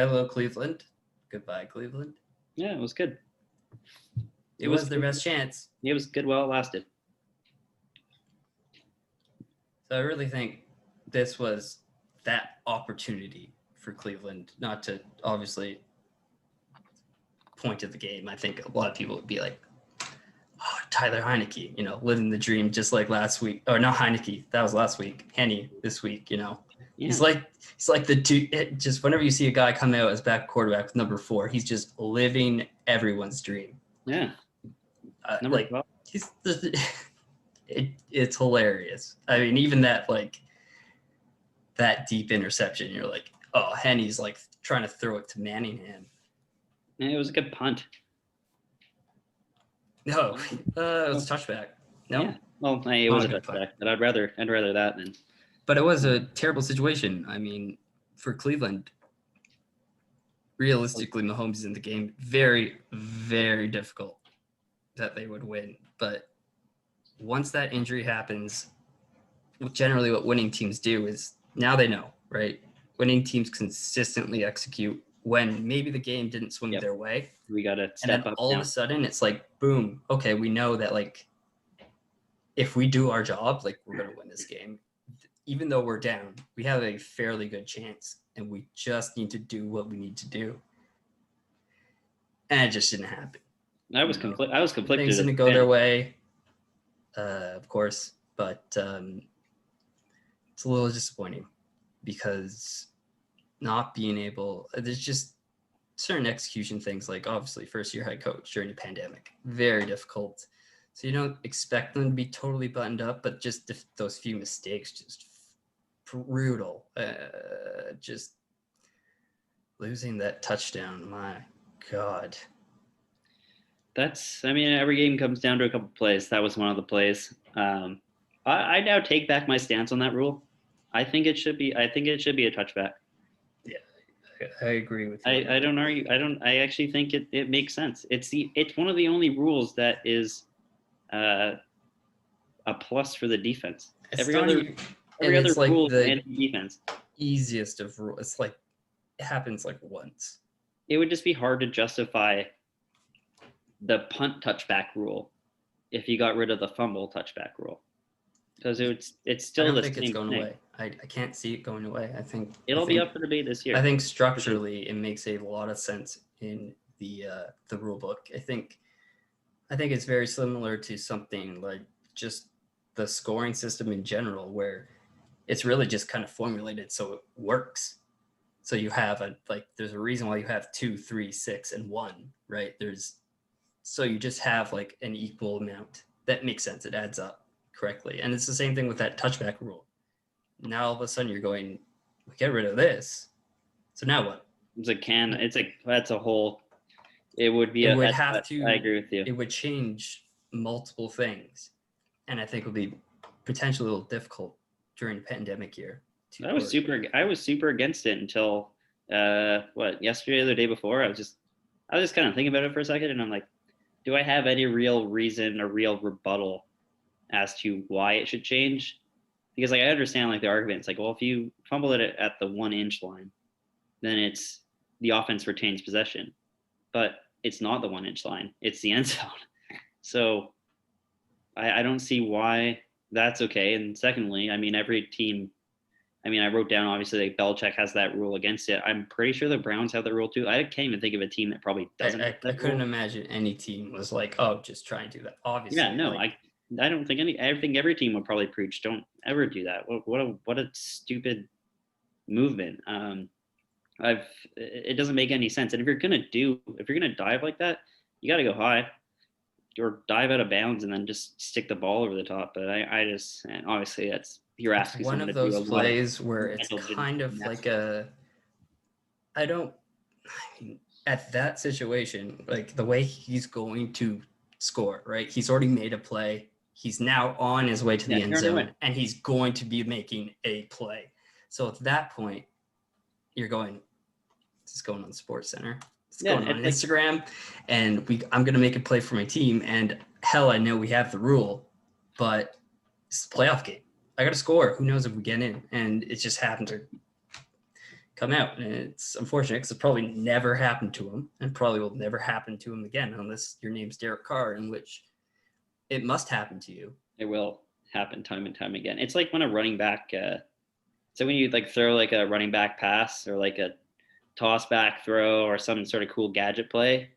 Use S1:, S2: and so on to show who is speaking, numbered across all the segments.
S1: Hello, Cleveland. Goodbye, Cleveland.
S2: Yeah, it was good.
S1: It was their best chance.
S2: It was good while it lasted.
S1: So I really think this was that opportunity for Cleveland, not to obviously point at the game. I think a lot of people would be like, oh, Tyler Heineke, living the dream just like last week. Or not Heineke, that was last week. Henny this week, Yeah. He's like the dude. Just whenever you see a guy come out as back quarterback with number 4, he's just living everyone's dream.
S2: Yeah.
S1: It's hilarious. I mean, even that deep interception, you're like, oh, Henny's like trying to throw it to Manningham.
S2: Yeah, it was a good punt.
S1: No, it was a touchback. No,
S2: yeah. Well, it was a touchback, but I'd rather that than.
S1: But it was a terrible situation. I mean, for Cleveland, realistically, Mahomes is in the game. Very, very difficult that they would win. But once that injury happens, generally what winning teams do is now they know, right? Winning teams consistently execute when maybe the game didn't swing their way.
S2: We got to step up.
S1: All of a sudden, it's like, boom, okay, we know that, like, if we do our job, like, we're going to win this game. Even though we're down, we have a fairly good chance, and we just need to do what we need to do. And it just didn't happen.
S2: I was conflicted.
S1: Things didn't go their way, of course, but it's a little disappointing because not being able, there's just certain execution things, like obviously first-year head coach during a pandemic, very difficult. So you don't expect them to be totally buttoned up, but just those few mistakes, just brutal. Just losing that touchdown, my God.
S2: Every game comes down to a couple plays. That was one of the plays. I now take back my stance on that rule. I think it should be a touchback.
S1: Yeah, I agree with you.
S2: I don't argue. I actually think it makes sense. It's one of the only rules that is a plus for the defense. Every other rule and defense.
S1: Easiest of rules. It's like it happens like once.
S2: It would just be hard to justify the punt touchback rule if you got rid of the fumble touchback rule, because it's still the same thing. It's going away.
S1: I can't see it going away. I think
S2: it'll be up for debate this year.
S1: I think structurally it makes a lot of sense in the rule book. I think it's very similar to something like just the scoring system in general, where it's really just kind of formulated so it works. So you have there's a reason why you have 2, 3, 6, and 1, right? So you just have like an equal amount. That makes sense. It adds up correctly. And it's the same thing with that touchback rule. Now all of a sudden you're going, we get rid of this. So now what?
S2: That's a whole, it would be, I agree with you.
S1: It would change multiple things. And I think it would be potentially a little difficult during the pandemic year.
S2: I was super against it until yesterday or the day before. I was just kind of thinking about it for a second, and I'm like, do I have any real reason or real rebuttal as to why it should change? Because I understand the argument. It's like, well, if you fumble it at the 1-inch line, then it's the offense retains possession, but it's not the 1-inch line. It's the end zone. So I don't see why that's okay. And secondly, every team, I wrote down, obviously, Belichick has that rule against it. I'm pretty sure the Browns have the rule too. I can't even think of a team that probably doesn't.
S1: I couldn't imagine any team was like, oh, just try and do that. Obviously.
S2: Yeah, no, I don't think I think every team would probably preach, don't ever do that. What a stupid movement. It doesn't make any sense. And if you're gonna dive like that, you got to go high or dive out of bounds and then just stick the ball over the top. But and obviously that's, you're asking
S1: one of those plays where it's kind of like at that situation, like the way he's going to score, right? He's already made a play. He's now on his way to the end zone, and he's going to be making a play. So at that point, you're going, this is going on SportsCenter. It's going on Instagram, and I'm going to make a play for my team. And hell, I know we have the rule, but it's a playoff game. I got to score. Who knows if we get in? And it just happened to come out. And it's unfortunate because it probably never happened to him and probably will never happen to him again unless your name's Derek Carr, in which it must happen to you.
S2: It will happen time and time again. It's like when a running back, so when you like throw like a running back pass or like a toss back throw or some sort of cool gadget play,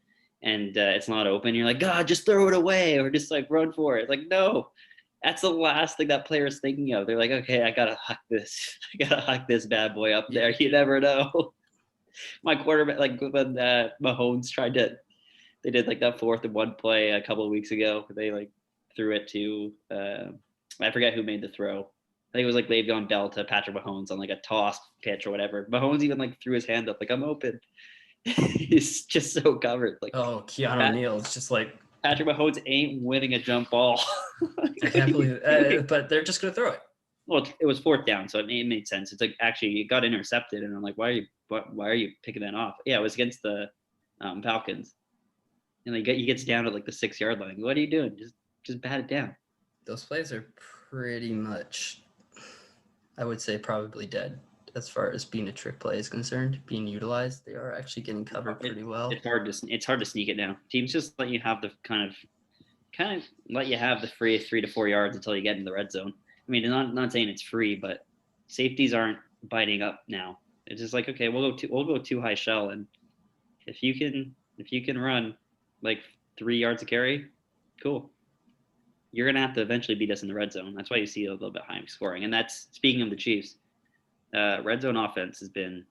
S2: and it's not open, you're like, God, just throw it away or just like run for it. Like, no, that's the last thing that player is thinking of. They're like, okay, I gotta huck this. I gotta huck this bad boy up there. You never know. My quarterback, like when Mahomes tried to, they did like that 4th and 1 play a couple of weeks ago. They like threw it to, I forget who made the throw. I think it was like Le'Veon Bell to Patrick Mahomes on like a toss pitch or whatever. Mahomes even like threw his hand up, like, I'm open. He's just so covered. Like,
S1: oh, Keanu O'Neal, it's just like
S2: Patrick Mahomes ain't winning a jump ball.
S1: I can't believe it. But they're just gonna throw it.
S2: Well, it was 4th down, so it made sense. It's like actually it got intercepted, and I'm like, why are you picking that off? Yeah, it was against the Falcons, and like he gets down to like the 6-yard line. What are you doing? Just bat it down.
S1: Those plays are pretty much, I would say, probably dead as far as being a trick play is concerned. Being utilized, they are actually getting covered pretty well.
S2: It's hard to sneak it now. Teams just let you have the kind of let you have the free 3 to 4 yards until you get in the red zone. I mean, not saying it's free, but safeties aren't biting up now. It's just like, okay, we'll go too high shell, and if you can run like 3 yards a carry, cool. You're gonna have to eventually beat us in the red zone. That's why you see a little bit high scoring. And that's speaking of the Chiefs. Red zone offense has been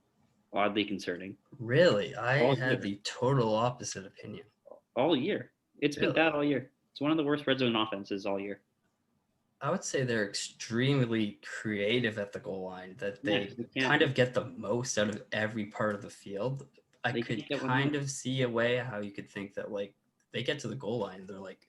S2: oddly concerning.
S1: Really? I had the total opposite opinion.
S2: All year. It's
S1: Really?
S2: been bad all year. It's one of the worst red zone offenses all year.
S1: I would say they're extremely creative at the goal line, that they kind of get the most out of every part of the field. I could kind of see a way how you could think that, like, they get to the goal line, they're like,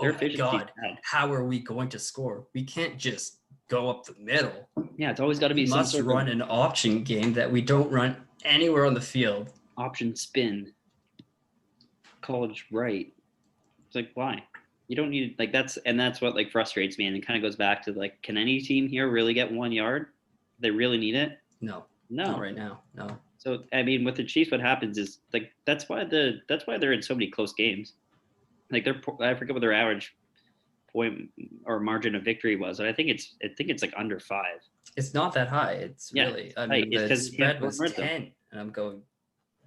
S1: oh my God, how are we going to score? We can't just go up the middle.
S2: Yeah, it's always got to be some
S1: must
S2: sort
S1: run
S2: of
S1: an option game that we don't run anywhere on the field.
S2: option spin. College right. It's like, why? You don't need like that's what like frustrates me, and it kind of goes back to like, can any team here really get 1 yard? They really need it?
S1: No,
S2: No,
S1: not right now. No.
S2: So I mean, with the Chiefs, what happens is like that's why they're in so many close games. Like I forget what their average point or margin of victory was, but I think it's like under 5.
S1: It's not that high. It's really. I mean, the spread was 10, and I'm going.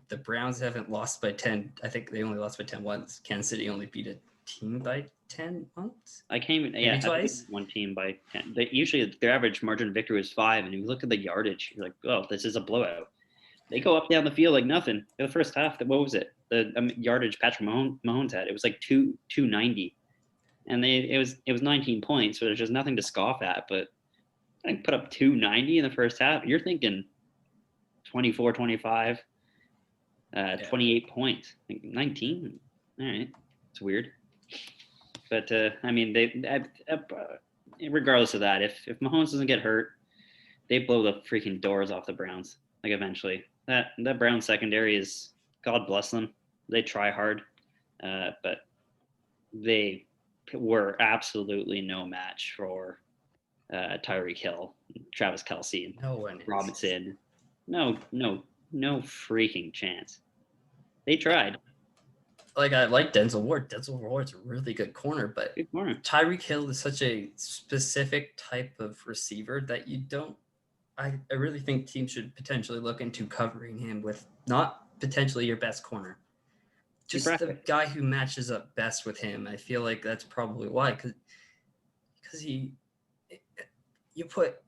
S1: The Browns haven't lost by 10. I think they only lost by 10 once. Kansas City only beat a team by 10 once.
S2: I came twice. One team by 10. Usually their average margin of victory is 5, and you look at the yardage, you're like, oh, this is a blowout. They go up down the field like nothing. In the first half, what was it? The yardage Patrick Mahomes had, it was like 290, and it was 19 points, so there's just nothing to scoff at. But I put up 290 in the first half. You're thinking 24, 25, 28 points. 19. All right, it's weird. But I mean, regardless of that, if Mahomes doesn't get hurt, they blow the freaking doors off the Browns. Like eventually, that Browns secondary is, God bless them. They try hard, but they were absolutely no match for Tyreek Hill, Travis Kelce, and Robinson. No freaking chance. They tried.
S1: Like, I like Denzel Ward. Denzel Ward's a really good corner, but Tyreek Hill is such a specific type of receiver that you don't. I really think teams should potentially look into covering him with not potentially your best corner, just the guy who matches up best with him. I feel like that's probably why, because you put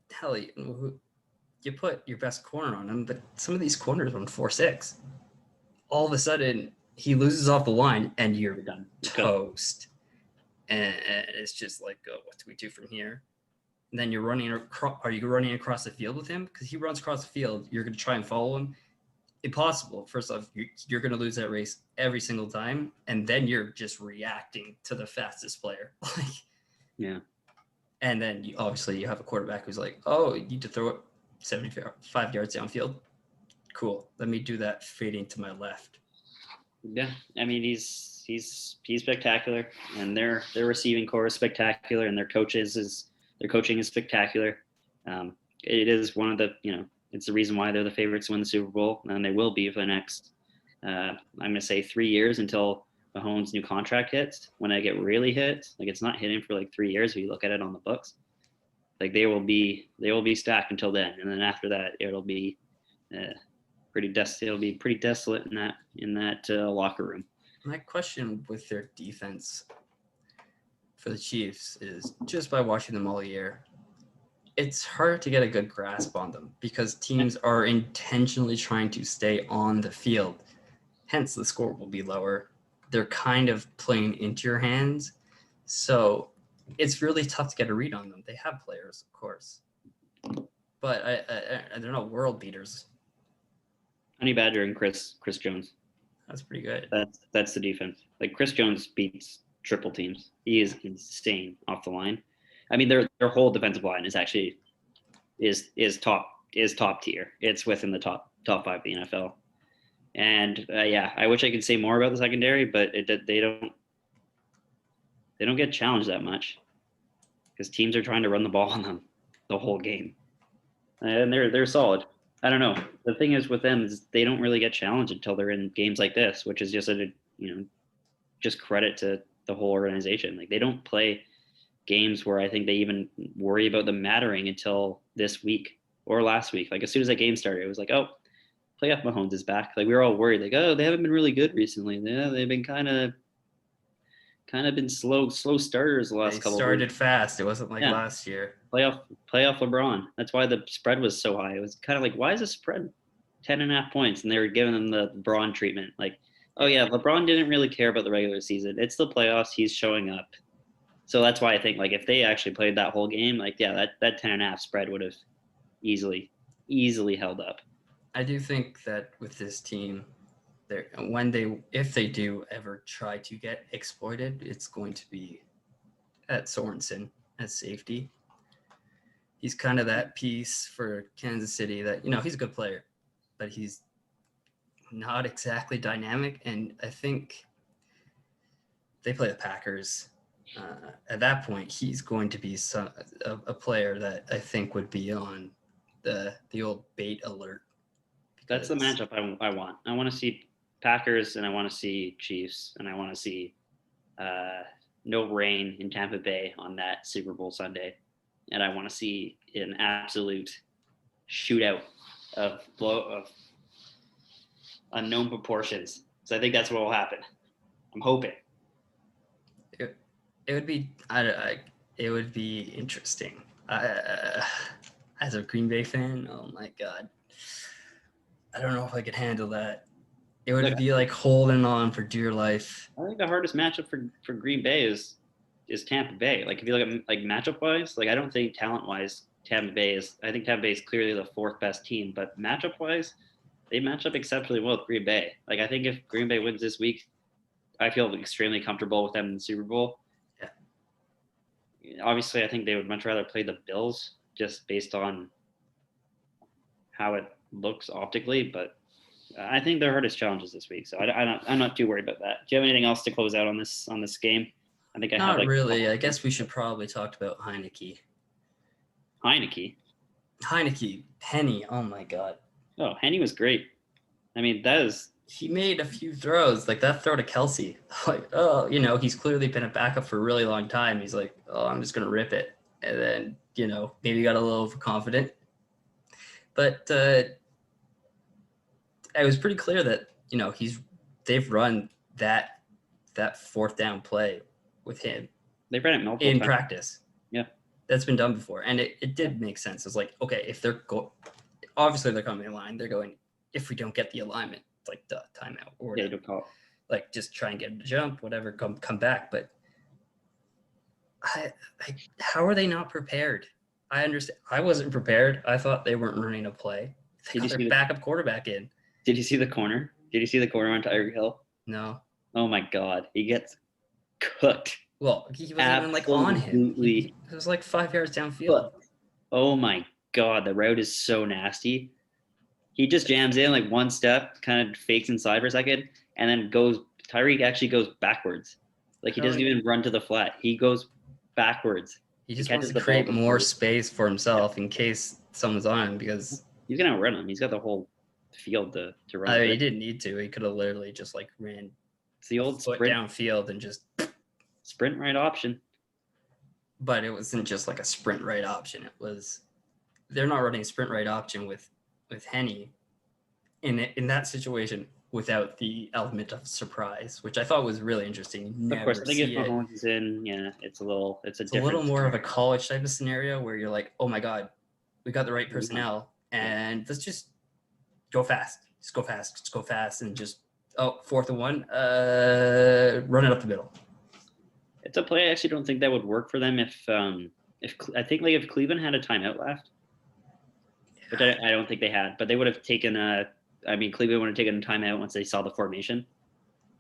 S1: your best corner on him, but some of these corners on 4-6, all of a sudden he loses off the line and you're done, toast. And it's just like, oh, what do we do from here? And then you're running across. Are you running across the field with him? Because he runs across the field. You're going to try and follow him. Impossible. First off, you're going to lose that race every single time. And then you're just reacting to the fastest player.
S2: Yeah.
S1: And then you have a quarterback who's like, oh, you need to throw it 75 yards downfield. Cool. Let me do that fading to my left.
S2: Yeah. I mean, he's spectacular, and their receiving core is spectacular, and their coaching is spectacular. It is one of the, It's the reason why they're the favorites to win the Super Bowl, and they will be for the next, I'm going to say 3 years until Mahomes' new contract hits. When I get really hit, like it's not hitting for like 3 years if you look at it on the books. Like they will be stacked until then, and then after that, it'll be it'll be pretty desolate in that locker room.
S1: My question with their defense for the Chiefs is, just by watching them all year, it's hard to get a good grasp on them because teams are intentionally trying to stay on the field. Hence, the score will be lower. They're kind of playing into your hands. So it's really tough to get a read on them. They have players, of course. But I don't know, world beaters.
S2: Honey Badger and Chris Jones.
S1: That's pretty good.
S2: That's the defense. Like Chris Jones beats triple teams. He is insane off the line. I mean, their whole defensive line is actually is top tier. It's within the top 5 of the NFL. And yeah, I wish I could say more about the secondary, but they don't get challenged that much because teams are trying to run the ball on them the whole game, and they're solid. I don't know. The thing is with them is they don't really get challenged until they're in games like this, which is just just credit to the whole organization. Like they don't play games where I think they even worry about them mattering until this week or last week. Like as soon as that game started, it was like, oh, playoff Mahomes is back. Like we were all worried, like, oh, they haven't been really good recently. Yeah, they've been kind of been slow starters the last couple.
S1: They started fast. It wasn't like last year.
S2: Playoff LeBron. That's why the spread was so high. It was kind of like, why is the spread 10.5 points? And they were giving them the LeBron treatment. Like, oh yeah, LeBron didn't really care about the regular season. It's the playoffs. He's showing up. So that's why I think like if they actually played that whole game, like yeah, that 10.5 spread would have easily held up.
S1: I do think that with this team, if they do ever try to get exploited, it's going to be at Sorensen as safety. He's kind of that piece for Kansas City that, he's a good player, but he's not exactly dynamic. And I think they play the Packers. At that point, he's going to be a player that I think would be on the old bait alert.
S2: That's the matchup I want. I want to see Packers, and I want to see Chiefs, and I want to see no rain in Tampa Bay on that Super Bowl Sunday, and I want to see an absolute shootout of unknown proportions. So I think that's what will happen. I'm hoping.
S1: It would be it would be interesting. As a Green Bay fan, oh my God, I don't know if I could handle that. It would be like holding on for dear life.
S2: I think the hardest matchup for Green Bay is Tampa Bay. Like if you look at like matchup wise, like I don't think talent wise Tampa Bay is. I think Tampa Bay is clearly the 4th best team, but matchup wise, they match up exceptionally well with Green Bay. Like I think if Green Bay wins this week, I feel extremely comfortable with them in the Super Bowl. Yeah. Obviously, I think they would much rather play the Bills just based on how it looks optically, but I think their hardest challenges this week. So I'm not too worried about that. Do you have anything else to close out on this game? I think
S1: not really. I guess we should probably talk about Heineke. Henny. Oh my God.
S2: Oh, Henny was great. I mean,
S1: he made a few throws like that throw to Kelsey. Like, oh, he's clearly been a backup for a really long time. He's like, oh, I'm just gonna rip it, and then maybe got a little overconfident. But it was pretty clear that they've run that 4th down play with him.
S2: They've run it multiple
S1: in
S2: times.
S1: practice.
S2: Yeah,
S1: that's been done before, and it did make sense. It's like, okay, if obviously they're coming in line, they're going. If we don't get the alignment, it's like the timeout or
S2: don't call it.
S1: Like just try and get him to jump, whatever, come back. But how are they not prepared? I understand. I wasn't prepared. I thought they weren't running a play. They got their backup quarterback in.
S2: Did you see the corner? Did you see the corner on Tyreek Hill?
S1: No.
S2: Oh my God, he gets cooked.
S1: Well, he wasn't even on him. It was like 5 yards downfield.
S2: Oh my God, the route is so nasty. He just jams in like one step, kind of fakes inside for a second, and then Tyreek actually goes backwards. Like he doesn't even run to the flat. He goes backwards.
S1: He just wants to create more space for himself in case someone's on him, because
S2: He's gonna outrun him. He's got the whole field to run
S1: I mean,
S2: through.
S1: he didn't need to. He could have literally just like ran
S2: It's the
S1: a
S2: old
S1: foot
S2: sprint
S1: downfield and just.
S2: right option.
S1: But it wasn't just like a sprint right option. It was they're not running a sprint right option with Henny in that situation without the element of surprise, which I thought was really interesting. You
S2: Of course,
S1: never
S2: I think if
S1: see it.
S2: Mahomes is in, yeah, it's a
S1: It's a little
S2: different
S1: more of a
S2: scenario.
S1: college type of scenario where you're like, oh my god, we got the right personnel,
S2: Yeah.
S1: and let's just go fast, just go fast, and just 4th and 1, run it up the middle.
S2: It's a play. I actually don't think that would work for them if I think like if Cleveland had a timeout left, which I don't think they had, but they would have taken Cleveland would have taken a timeout once they saw the formation.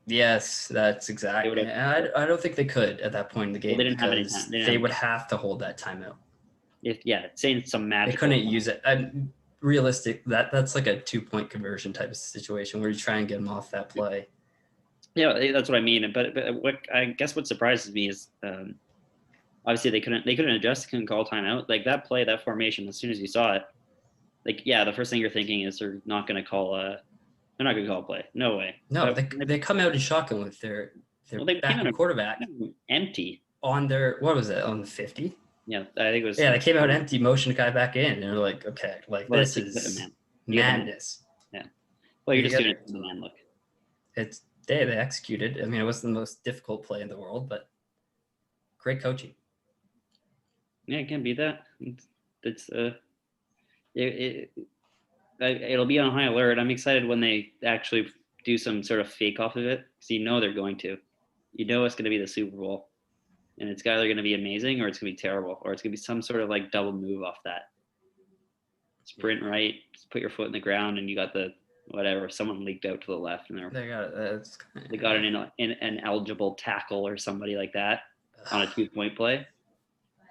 S1: Yes, that's exactly. And I don't think they could at that point in the game
S2: they didn't have any
S1: because
S2: time.
S1: they would have to hold that timeout.
S2: Saying some
S1: They
S2: magical.
S1: couldn't use it. I'm realistic. That's like a 2-point conversion type of situation where you try and get them off that play.
S2: Yeah, that's what I mean. But what I guess what surprises me is obviously they couldn't adjust, couldn't call timeout. Like that play, that formation. As soon as you saw it, like the first thing you're thinking is they're not going to call a play. No way.
S1: No, they come out in shotgun with their backup quarterback
S2: empty
S1: on their what was it on the 50?
S2: Yeah, I think it was.
S1: Yeah, they came out empty, motioned the guy back in, and they're like, okay, like this is madness.
S2: Yeah. Well, you're just doing it to the man look.
S1: They executed. I mean, it wasn't the most difficult play in the world, but great coaching.
S2: Yeah, it can't beat that. It'll be on high alert. I'm excited when they actually do some sort of fake off of it, because they're going to. It's going to be the Super Bowl, and it's either going to be amazing or it's going to be terrible, or it's going to be some sort of like double move off that. Sprint right, just put your foot in the ground, and you got the whatever. Someone leaked out to the left, and they got an eligible tackle or somebody like that on a 2-point play.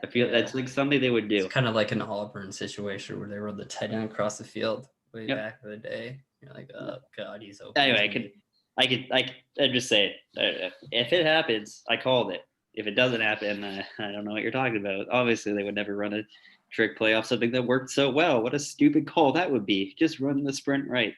S2: I feel that's like something they would do.
S1: It's kind of like an Auburn situation where they rode the tight end across the field way back in the day. You're like, oh god, he's open.
S2: Anyway, I'd just say it. If it happens, I called it. If it doesn't happen, I don't know what you're talking about. Obviously, they would never run a trick play off something that worked so well. What a stupid call that would be. Just run the sprint right.